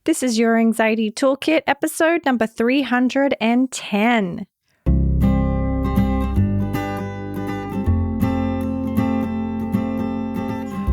This is Your Anxiety Toolkit, episode number 310.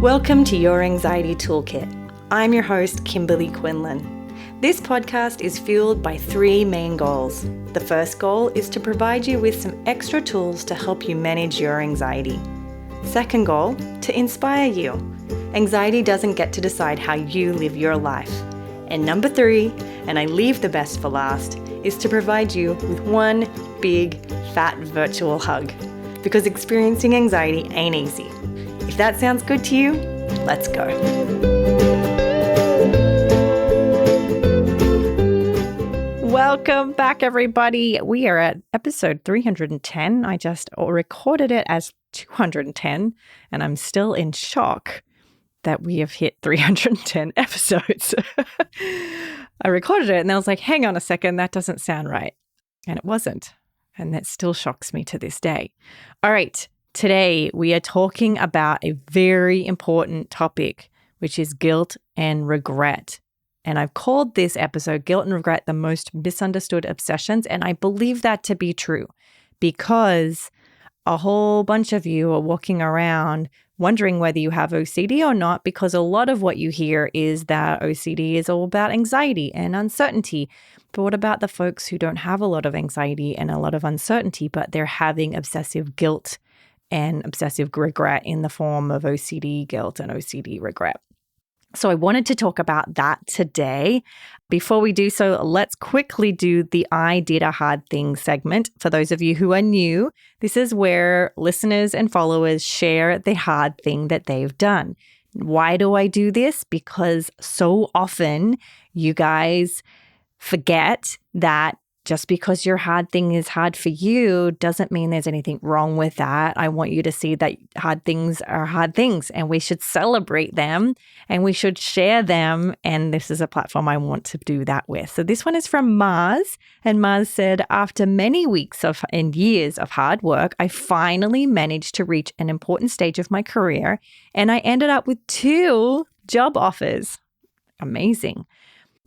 Welcome to Your Anxiety Toolkit. I'm your host, Kimberly Quinlan. This podcast is fueled by three main goals. The first goal is to provide you with some extra tools to help you manage your anxiety. Second goal, to inspire you. Anxiety doesn't get to decide how you live your life. And number three, and I leave the best for last, is to provide you with one big, fat virtual hug. Because experiencing anxiety ain't easy. If that sounds good to you, let's go. Welcome back, everybody. We are at episode 310. I just recorded it as 210, and I'm still in shock that we have hit 310 episodes. I recorded it and I was like, hang on a second, that doesn't sound right. And it wasn't. And that still shocks me to this day. All right, today we are talking about a very important topic, which is guilt and regret. And I've called this episode Guilt and Regret, the Most Misunderstood Obsessions. And I believe that to be true because a whole bunch of you are walking around wondering whether you have OCD or not, because a lot of what you hear is that OCD is all about anxiety and uncertainty. But what about the folks who don't have a lot of anxiety and a lot of uncertainty, but they're having obsessive guilt and obsessive regret in the form of OCD guilt and OCD regret? So I wanted to talk about that today. Before we do so, let's quickly do the I Did a Hard Thing segment. For those of you who are new, this is where listeners and followers share the hard thing that they've done. Why do I do this? Because so often you guys forget that just because your hard thing is hard for you doesn't mean there's anything wrong with that. I want you to see that hard things are hard things and we should celebrate them and we should share them. And this is a platform I want to do that with. So this one is from Mars. And Mars said, after many weeks and years of hard work, I finally managed to reach an important stage of my career. And I ended up with 2 job offers. Amazing.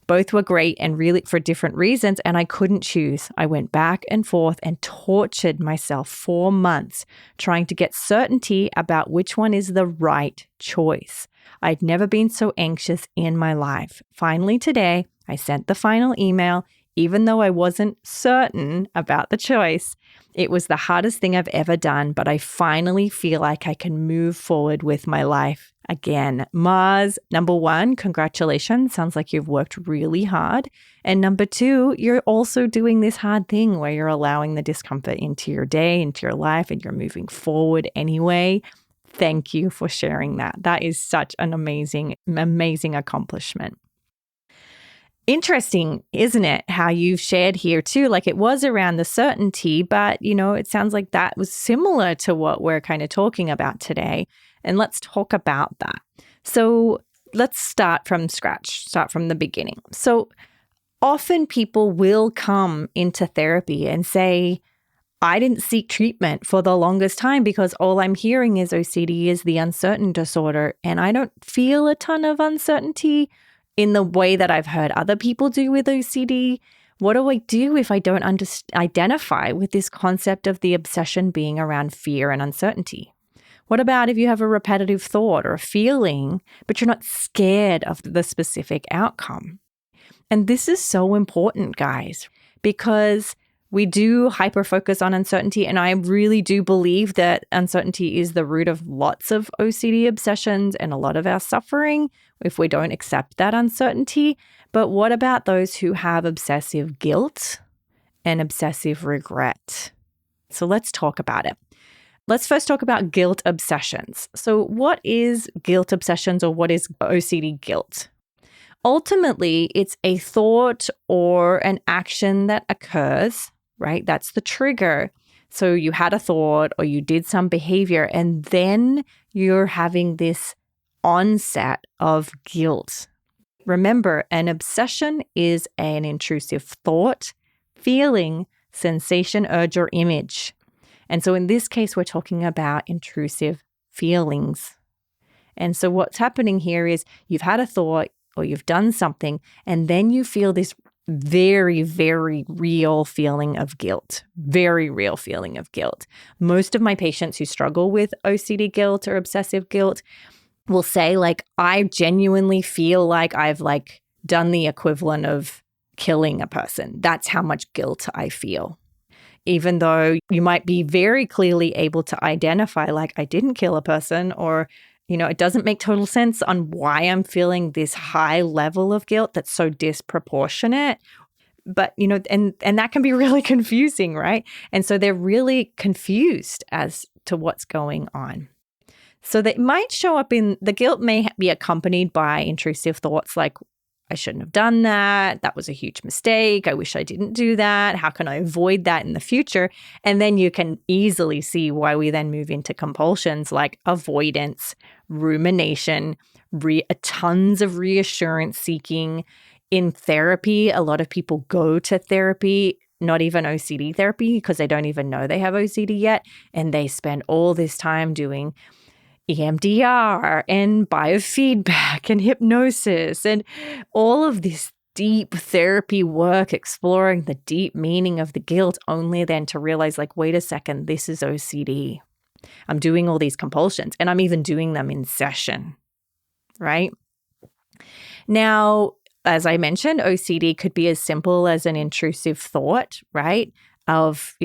Both were great and really for different reasons, and I couldn't choose. I went back and forth and tortured myself for months trying to get certainty about which one is the right choice. I'd never been so anxious in my life. Finally today, I sent the final email, even though I wasn't certain about the choice. It was the hardest thing I've ever done, but I finally feel like I can move forward with my life again. Mars, number 1, congratulations. Sounds like you've worked really hard. And number 2, you're also doing this hard thing where you're allowing the discomfort into your day, into your life, and you're moving forward anyway. Thank you for sharing that. That is such an amazing, amazing accomplishment. Interesting, isn't it, how you've shared here too? Like it was around the certainty, but it sounds like that was similar to what we're kind of talking about today. And let's talk about that. So let's start from scratch, start from the beginning. So often people will come into therapy and say, I didn't seek treatment for the longest time because all I'm hearing is OCD is the uncertain disorder. And I don't feel a ton of uncertainty in the way that I've heard other people do with OCD. What do I do if I don't identify with this concept of the obsession being around fear and uncertainty? What about if you have a repetitive thought or a feeling, but you're not scared of the specific outcome? And this is so important, guys, because we do hyper-focus on uncertainty, and I really do believe that uncertainty is the root of lots of OCD obsessions and a lot of our suffering if we don't accept that uncertainty. But what about those who have obsessive guilt and obsessive regret? So let's talk about it. Let's first talk about guilt obsessions. So what is guilt obsessions, or what is OCD guilt? Ultimately, it's a thought or an action that occurs, right? That's the trigger. So you had a thought or you did some behavior, and then you're having this onset of guilt. Remember, an obsession is an intrusive thought, feeling, sensation, urge, or image. And so in this case, we're talking about intrusive feelings. And so what's happening here is you've had a thought or you've done something, and then you feel this very, very real feeling of guilt, very real feeling of guilt. Most of my patients who struggle with OCD guilt or obsessive guilt will say, like, I genuinely feel like I've like done the equivalent of killing a person. That's how much guilt I feel. Even though you might be very clearly able to identify, like, I didn't kill a person, or, it doesn't make total sense on why I'm feeling this high level of guilt that's so disproportionate. But, and that can be really confusing, right? And so they're really confused as to what's going on. So that might show up the guilt may be accompanied by intrusive thoughts like, I shouldn't have done that. That was a huge mistake. I wish I didn't do that. How can I avoid that in the future? And then you can easily see why we then move into compulsions like avoidance, rumination, tons of reassurance seeking. In therapy, a lot of people go to therapy, not even OCD therapy, because they don't even know they have OCD yet. And they spend all this time doing EMDR and biofeedback and hypnosis and all of this deep therapy work exploring the deep meaning of the guilt, only then to realize, like, wait a second, this is OCD. I'm doing all these compulsions and I'm even doing them in session, right? Now, as I mentioned, OCD could be as simple as an intrusive thought, right? Of,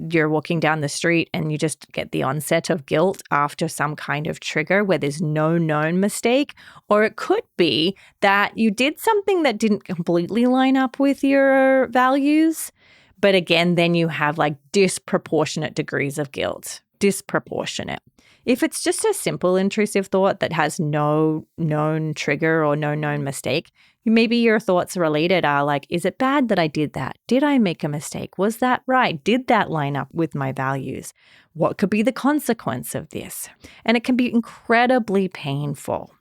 you're walking down the street and you just get the onset of guilt after some kind of trigger where there's no known mistake. Or it could be that you did something that didn't completely line up with your values. But again, then you have like disproportionate degrees of guilt. Disproportionate. If it's just a simple intrusive thought that has no known trigger or no known mistake, maybe your thoughts related are like, is it bad that I did that? Did I make a mistake? Was that right? Did that line up with my values? What could be the consequence of this? And it can be incredibly painful.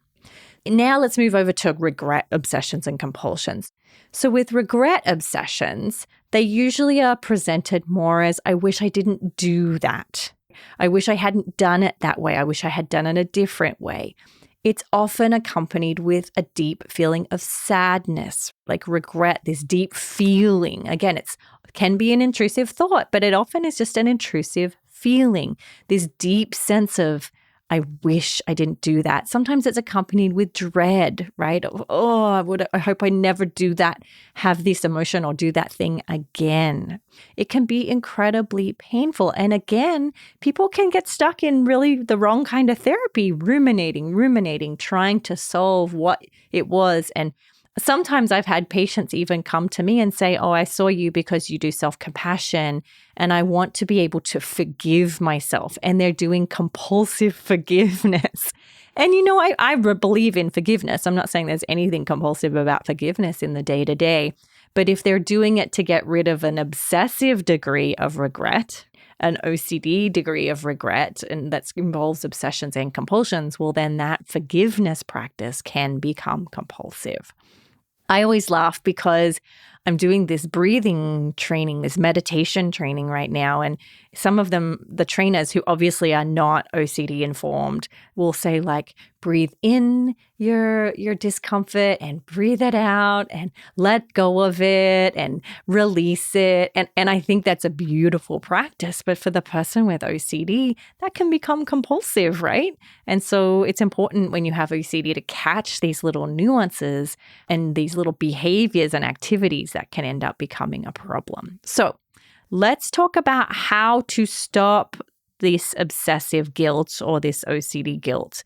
Now let's move over to regret obsessions and compulsions. So with regret obsessions, they usually are presented more as, I wish I didn't do that. I wish I hadn't done it that way. I wish I had done it a different way. It's often accompanied with a deep feeling of sadness, like regret, this deep feeling. Again, it can be an intrusive thought, but it often is just an intrusive feeling, this deep sense of, I wish I didn't do that. Sometimes it's accompanied with dread, right? I hope I never do that, have this emotion or do that thing again. It can be incredibly painful. And again, people can get stuck in really the wrong kind of therapy, ruminating, trying to solve what it was. And sometimes I've had patients even come to me and say, I saw you because you do self-compassion and I want to be able to forgive myself. And they're doing compulsive forgiveness. And I believe in forgiveness. I'm not saying there's anything compulsive about forgiveness in the day-to-day. But if they're doing it to get rid of an obsessive degree of regret, an OCD degree of regret, and that involves obsessions and compulsions, well, then that forgiveness practice can become compulsive. I always laugh because I'm doing this breathing training, this meditation training right now. And some of them, the trainers who obviously are not OCD informed, will say like, breathe in your discomfort and breathe it out and let go of it and release it. And I think that's a beautiful practice. But for the person with OCD, that can become compulsive, right? And so it's important when you have OCD to catch these little nuances and these little behaviors and activities that can end up becoming a problem. So let's talk about how to stop this obsessive guilt or this OCD guilt.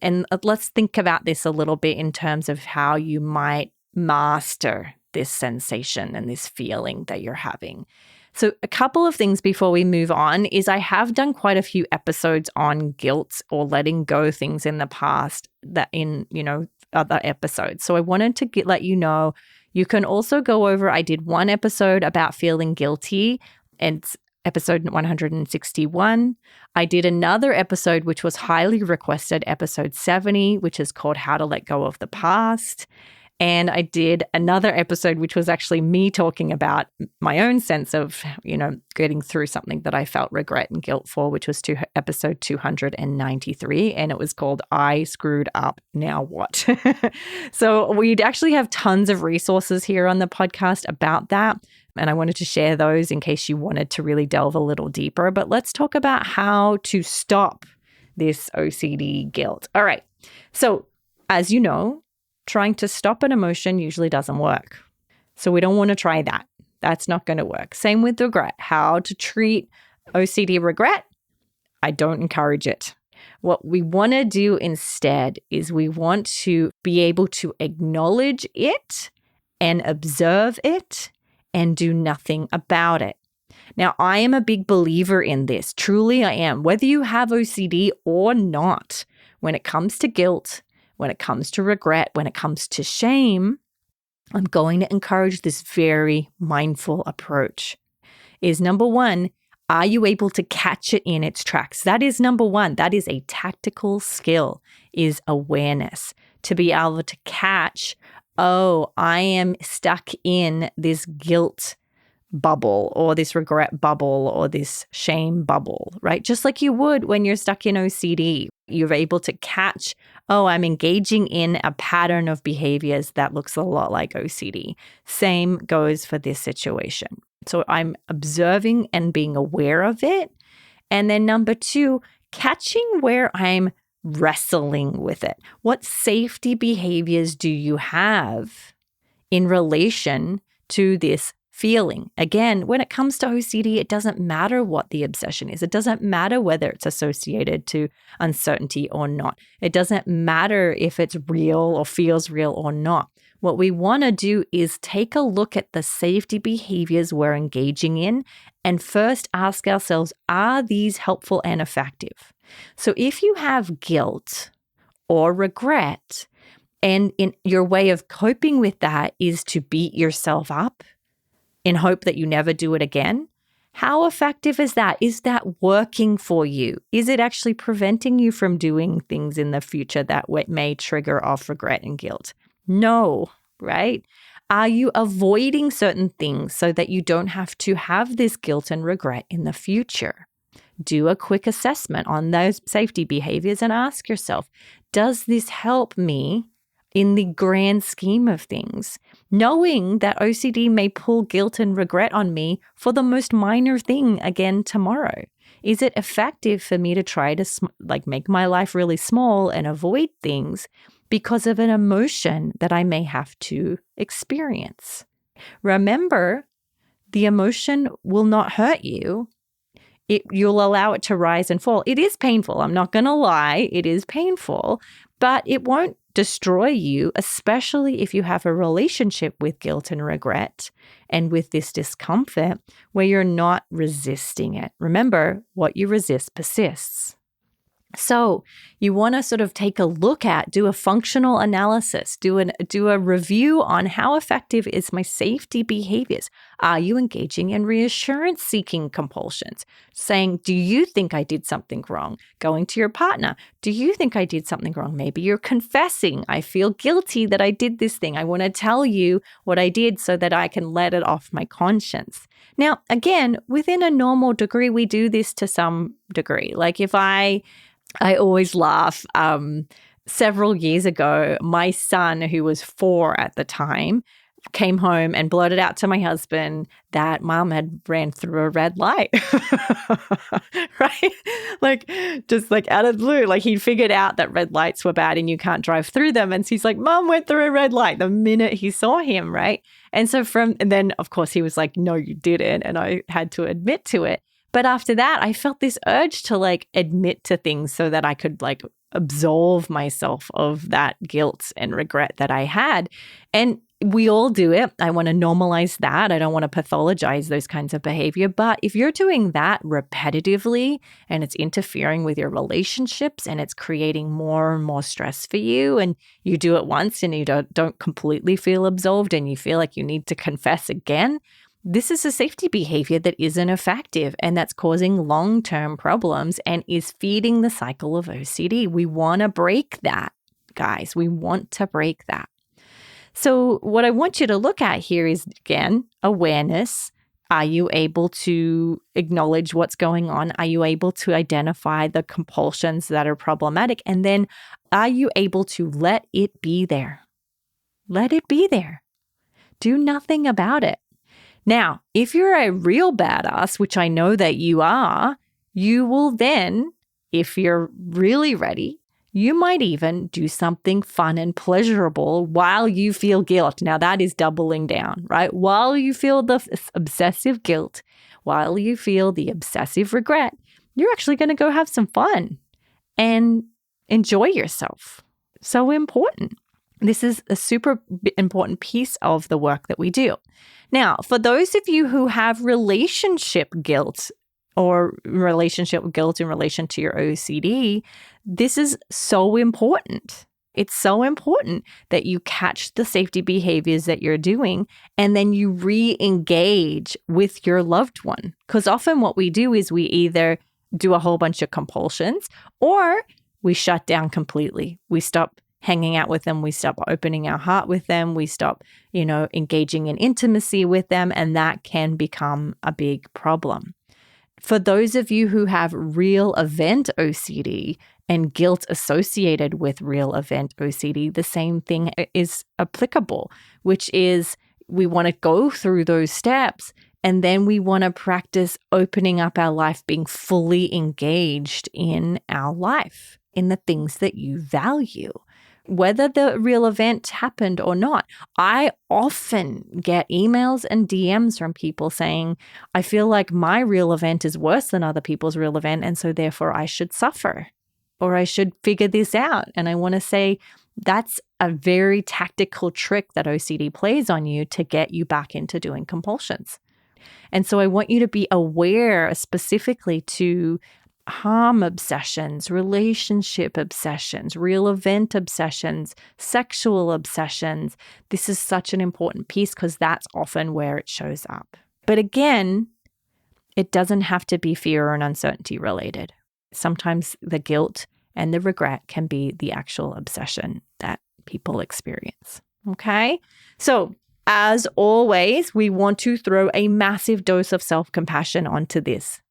And let's think about this a little bit in terms of how you might master this sensation and this feeling that you're having. So a couple of things before we move on is I have done quite a few episodes on guilt or letting go things in the past that in, other episodes. So I wanted to let you know, you can also go over, I did one episode about feeling guilty, and it's episode 161. I did another episode, which was highly requested, episode 70, which is called How to Let Go of the Past. And I did another episode, which was actually me talking about my own sense of, getting through something that I felt regret and guilt for, which was episode 293. And it was called I Screwed Up, Now What? So we'd actually have tons of resources here on the podcast about that. And I wanted to share those in case you wanted to really delve a little deeper. But let's talk about how to stop this OCD guilt. All right. So as you know, trying to stop an emotion usually doesn't work. So we don't want to try that. That's not going to work. Same with regret. How to treat OCD regret? I don't encourage it. What we want to do instead is we want to be able to acknowledge it and observe it and do nothing about it. Now, I am a big believer in this. Truly, I am. Whether you have OCD or not, when it comes to guilt, when it comes to regret, when it comes to shame, I'm going to encourage this very mindful approach. Is number one, are you able to catch it in its tracks? That is number one. That is a tactical skill, is awareness. To be able to catch, oh, I am stuck in this guilt bubble or this regret bubble or this shame bubble, right? Just like you would when you're stuck in OCD. You're able to catch, oh, I'm engaging in a pattern of behaviors that looks a lot like OCD. Same goes for this situation. So I'm observing and being aware of it. And then number two, catching where I'm wrestling with it. What safety behaviors do you have in relation to this feeling? Again, when it comes to OCD, it doesn't matter what the obsession is. It doesn't matter whether it's associated to uncertainty or not. It doesn't matter if it's real or feels real or not. What we want to do is take a look at the safety behaviors we're engaging in and first ask ourselves, are these helpful and effective? So if you have guilt or regret, and in your way of coping with that is to beat yourself up in hope that you never do it again, how effective is that? Is that working for you? Is it actually preventing you from doing things in the future that may trigger off regret and guilt? No, right? Are you avoiding certain things so that you don't have to have this guilt and regret in the future? Do a quick assessment on those safety behaviors and ask yourself, does this help me in the grand scheme of things? Knowing that OCD may pull guilt and regret on me for the most minor thing again tomorrow. Is it effective for me to try to make my life really small and avoid things because of an emotion that I may have to experience? Remember, the emotion will not hurt you. You'll allow it to rise and fall. It is painful. I'm not going to lie. It is painful, but it won't destroy you, especially if you have a relationship with guilt and regret and with this discomfort where you're not resisting it. Remember, what you resist persists. So you want to sort of take a look at, do a functional analysis, do a review on how effective is my safety behaviors. Are you engaging in reassurance-seeking compulsions? Saying, do you think I did something wrong? Going to your partner, do you think I did something wrong? Maybe you're confessing, I feel guilty that I did this thing. I want to tell you what I did so that I can let it off my conscience. Now, again, within a normal degree, we do this to some degree. Like if I always laugh. Several years ago, my son, who was 4 at the time, came home and blurted out to my husband that mom had ran through a red light. Right? Just out of the blue, he figured out that red lights were bad and you can't drive through them. And he's like, Mom went through a red light the minute he saw him, right? And then, of course, he was like, no, you didn't. And I had to admit to it. But after that, I felt this urge to admit to things so that I could absolve myself of that guilt and regret that I had. And we all do it. I want to normalize that. I don't want to pathologize those kinds of behavior. But if you're doing that repetitively and it's interfering with your relationships and it's creating more and more stress for you, and you do it once and you don't completely feel absolved and you feel like you need to confess again, this is a safety behavior that isn't effective and that's causing long-term problems and is feeding the cycle of OCD. We want to break that, guys. We want to break that. So what I want you to look at here is, again, awareness. Are you able to acknowledge what's going on? Are you able to identify the compulsions that are problematic? And then are you able to let it be there? Let it be there. Do nothing about it. Now, if you're a real badass, which I know that you are, you will then, if you're really ready, you might even do something fun and pleasurable while you feel guilt. Now, that is doubling down, right? While you feel the obsessive guilt, while you feel the obsessive regret, you're actually going to go have some fun and enjoy yourself. So important. This is a super important piece of the work that we do. Now, for those of you who have relationship guilt or relationship guilt in relation to your OCD, this is so important. It's so important that you catch the safety behaviors that you're doing and then you re-engage with your loved one. Because often what we do is we either do a whole bunch of compulsions or we shut down completely. We stop hanging out with them. We stop opening our heart with them. We stop, engaging in intimacy with them. And that can become a big problem. For those of you who have real event OCD and guilt associated with real event OCD, the same thing is applicable, which is we want to go through those steps and then we want to practice opening up our life, being fully engaged in our life, in the things that you value, whether the real event happened or not. I often get emails and DMs from people saying, I feel like my real event is worse than other people's real event, and so therefore I should suffer or I should figure this out. And I want to say that's a very tactical trick that OCD plays on you to get you back into doing compulsions. And so I want you to be aware specifically to harm obsessions, relationship obsessions, real event obsessions, sexual obsessions. This is such an important piece because that's often where it shows up. But again, it doesn't have to be fear and uncertainty related. Sometimes the guilt and the regret can be the actual obsession that people experience. Okay? So, as always, we want to throw a massive dose of self-compassion onto this.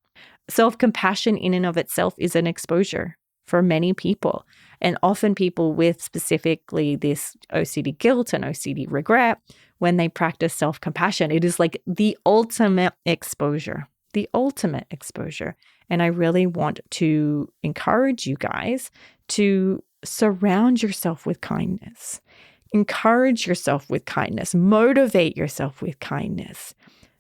Self-compassion in and of itself is an exposure for many people. And often people with specifically this OCD guilt and OCD regret, when they practice self-compassion, it is like the ultimate exposure, And I really want to encourage you guys to surround yourself with kindness. Encourage yourself with kindness. Motivate yourself with kindness.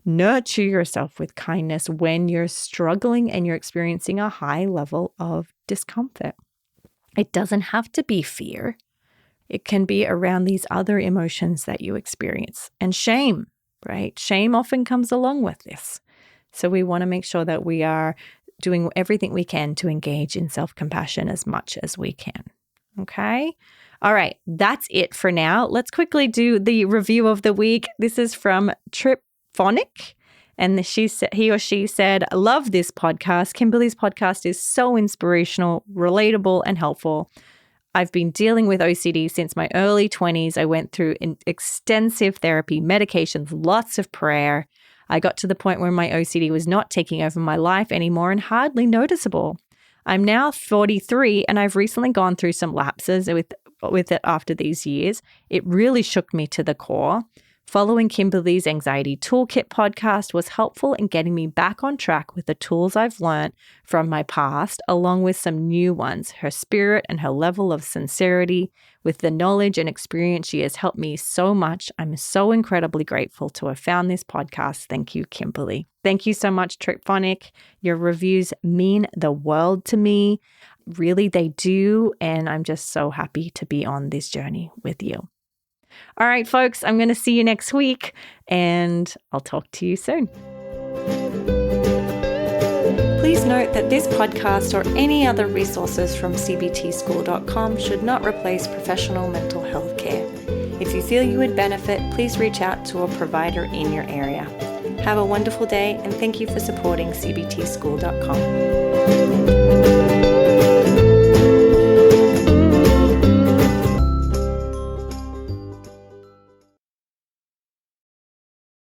Nurture yourself with kindness when you're struggling and you're experiencing a high level of discomfort. It doesn't have to be fear. It can be around these other emotions that you experience. And shame, right? Shame often comes along with this. So we want to make sure that we are doing everything we can to engage in self-compassion as much as we can. Okay? All right, that's it for now. Let's quickly do the review of the week. This is from Phonic, and he or she said, I love this podcast. Kimberly's podcast is so inspirational, relatable, and helpful. I've been dealing with OCD since my early 20s. I went through extensive therapy, medications, lots of prayer. I got to the point where my OCD was not taking over my life anymore and hardly noticeable. I'm now 43 and I've recently gone through some lapses with it after these years. It really shook me to the core. Following Kimberly's Anxiety Toolkit podcast was helpful in getting me back on track with the tools I've learned from my past, along with some new ones. Her spirit and her level of sincerity with the knowledge and experience she has helped me so much. I'm so incredibly grateful to have found this podcast. Thank you, Kimberly. Thank you so much, Tripphonic. Your reviews mean the world to me. Really, they do. And I'm just so happy to be on this journey with you. All right, folks, I'm going to see you next week, and I'll talk to you soon. Please note that this podcast or any other resources from cbtschool.com should not replace professional mental health care. If you feel you would benefit, please reach out to a provider in your area. Have a wonderful day, and thank you for supporting cbtschool.com.